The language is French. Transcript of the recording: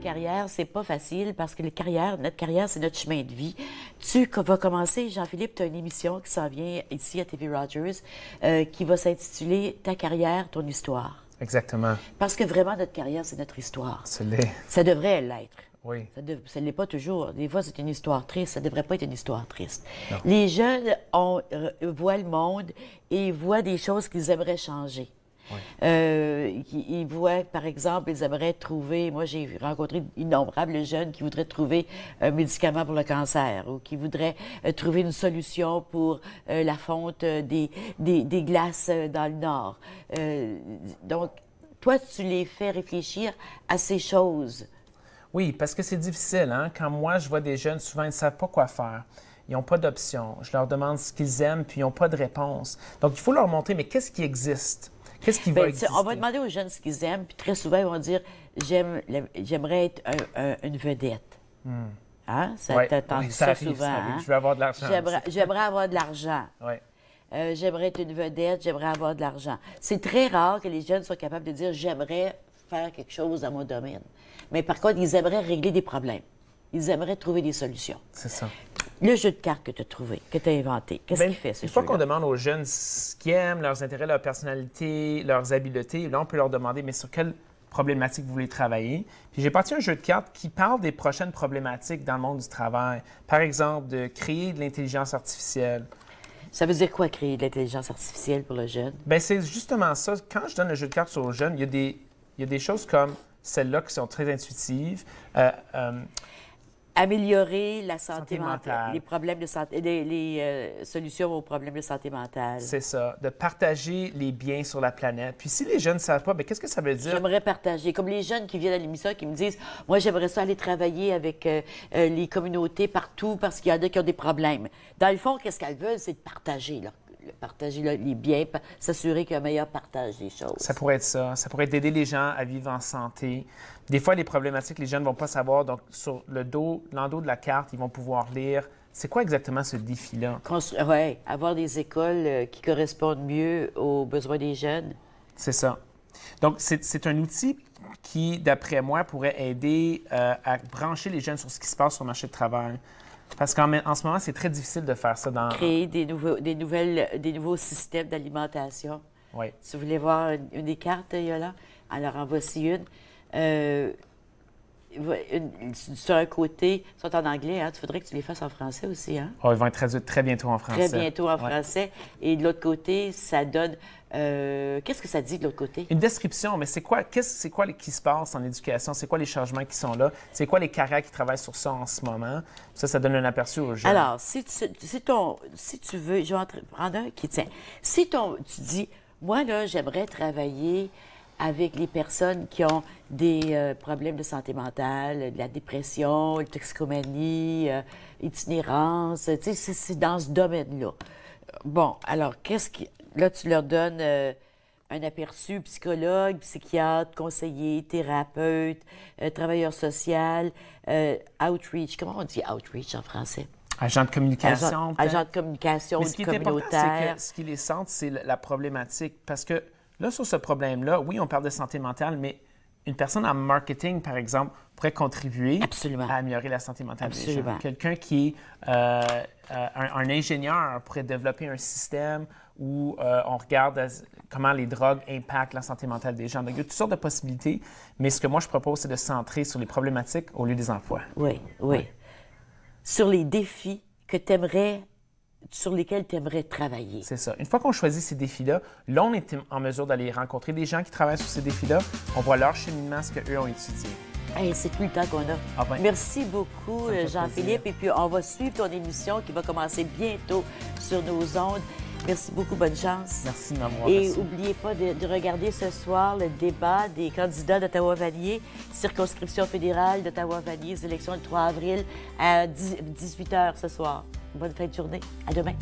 carrière, c'est pas facile parce que notre carrière, c'est notre chemin de vie. Tu vas commencer, Jean-Philippe, tu as une émission qui s'en vient ici à TV Rogers qui va s'intituler Ta carrière, ton histoire. Exactement. Parce que vraiment, notre carrière, c'est notre histoire. Ça l'est. Ça devrait l'être. Oui. Ça ne l'est pas toujours. Des fois, c'est une histoire triste. Ça ne devrait pas être une histoire triste. Non. Les jeunes voient le monde et ils voient des choses qu'ils aimeraient changer. Oui. Ils voient, par exemple, ils aimeraient trouver... Moi, j'ai rencontré innombrables jeunes qui voudraient trouver un médicament pour le cancer ou qui voudraient trouver une solution pour la fonte des glaces dans le Nord. Donc, toi, tu les fais réfléchir à ces choses. Oui, parce que c'est difficile. Hein? Quand moi, je vois des jeunes, souvent, ils ne savent pas quoi faire. Ils n'ont pas d'option. Je leur demande ce qu'ils aiment, puis ils n'ont pas de réponse. Donc, il faut leur montrer, mais qu'est-ce qui existe? Qu'est-ce qui va exister? On va demander aux jeunes ce qu'ils aiment, puis très souvent, ils vont dire « J'aimerais être une vedette. Hein? T'as entendu ça souvent. Hein? Je veux avoir de l'argent. J'aimerais avoir de l'argent. Oui. J'aimerais être une vedette, j'aimerais avoir de l'argent. C'est très rare que les jeunes soient capables de dire « J'aimerais faire quelque chose dans mon domaine. » Mais par contre, ils aimeraient régler des problèmes. Ils aimeraient trouver des solutions. C'est ça. Le jeu de cartes que tu as trouvé, que tu as inventé, qu'est-ce qu'il fait, ce jeu-là? Une fois qu'on demande aux jeunes ce qu'ils aiment, leurs intérêts, leur personnalité, leurs habiletés, là, on peut leur demander, mais sur quelle problématique vous voulez travailler? Puis j'ai parti un jeu de cartes qui parle des prochaines problématiques dans le monde du travail. Par exemple, de créer de l'intelligence artificielle. Ça veut dire quoi, créer de l'intelligence artificielle pour le jeune? Bien, c'est justement ça. Quand je donne le jeu de cartes sur les jeunes, il y a des choses comme celles-là qui sont très intuitives. Améliorer la santé mentale, les problèmes de santé, les solutions aux problèmes de santé mentale. C'est ça, de partager les biens sur la planète. Puis si les jeunes ne savent pas, bien, qu'est-ce que ça veut dire? J'aimerais partager. Comme les jeunes qui viennent à l'émission qui me disent « Moi, j'aimerais ça aller travailler avec les communautés partout parce qu'il y en a qui ont des problèmes. » Dans le fond, qu'est-ce qu'elles veulent? C'est de partager, là. Partager les biens, s'assurer qu'il y a un meilleur partage des choses. Ça pourrait être ça. Ça pourrait être d'aider les gens à vivre en santé. Des fois, les problématiques, les jeunes ne vont pas savoir. Donc, sur l'endos de la carte, ils vont pouvoir lire. C'est quoi exactement ce défi-là? Oui, avoir des écoles qui correspondent mieux aux besoins des jeunes. C'est ça. Donc, c'est un outil qui, d'après moi, pourrait aider à brancher les jeunes sur ce qui se passe sur le marché du travail. Parce qu'en ce moment, c'est très difficile de faire ça dans... Créer des nouveaux systèmes d'alimentation. Oui. Si vous voulez voir une des cartes, Yola, alors en voici une. Sur un côté, ils sont en anglais, hein? Tu voudrais que tu les fasses en français aussi, hein? Oh, ils vont être traduits très bientôt en français. Très bientôt en français. Et de l'autre côté, ça donne... qu'est-ce que ça dit de l'autre côté? Une description, mais c'est quoi qui se passe en éducation? C'est quoi les changements qui sont là? C'est quoi les carrières qui travaillent sur ça en ce moment? Ça donne un aperçu aux jeunes. Alors, si tu veux, je vais prendre un qui tient. Si tu dis, moi, là, j'aimerais travailler avec les personnes qui ont des problèmes de santé mentale, de la dépression, la toxicomanie, itinérance, tu sais, c'est dans ce domaine-là. Bon, alors, là, tu leur donnes un aperçu, psychologue, psychiatre, conseiller, thérapeute, travailleur social, outreach. Comment on dit outreach en français? Agent de communication. Agent de communication, mais ce qui est important, c'est que ce qui les centre, c'est la problématique. Parce que là, sur ce problème-là, oui, on parle de santé mentale, mais une personne en marketing, par exemple, pourrait contribuer à améliorer la santé mentale des gens. Quelqu'un qui est un ingénieur pourrait développer un système où on regarde comment les drogues impactent la santé mentale des gens. Donc, il y a toutes sortes de possibilités, mais ce que moi, je propose, c'est de se centrer sur les problématiques au lieu des emplois. Oui. Sur les défis sur lesquels tu aimerais travailler. C'est ça. Une fois qu'on choisit ces défis-là, là, on est en mesure d'aller rencontrer des gens qui travaillent sur ces défis-là. On voit leur cheminement, ce qu'eux ont étudié. Hey, c'est tout le temps qu'on a. Ah ben, merci beaucoup, Jean-Philippe. Et puis, on va suivre ton émission qui va commencer bientôt sur nos ondes. Merci beaucoup, bonne chance. Merci de m'avoir reçu. Et n'oubliez pas de regarder ce soir le débat des candidats d'Ottawa-Vanier, circonscription fédérale d'Ottawa-Vanier, élections le 3 avril à 18h ce soir. Bonne fin de journée. À demain.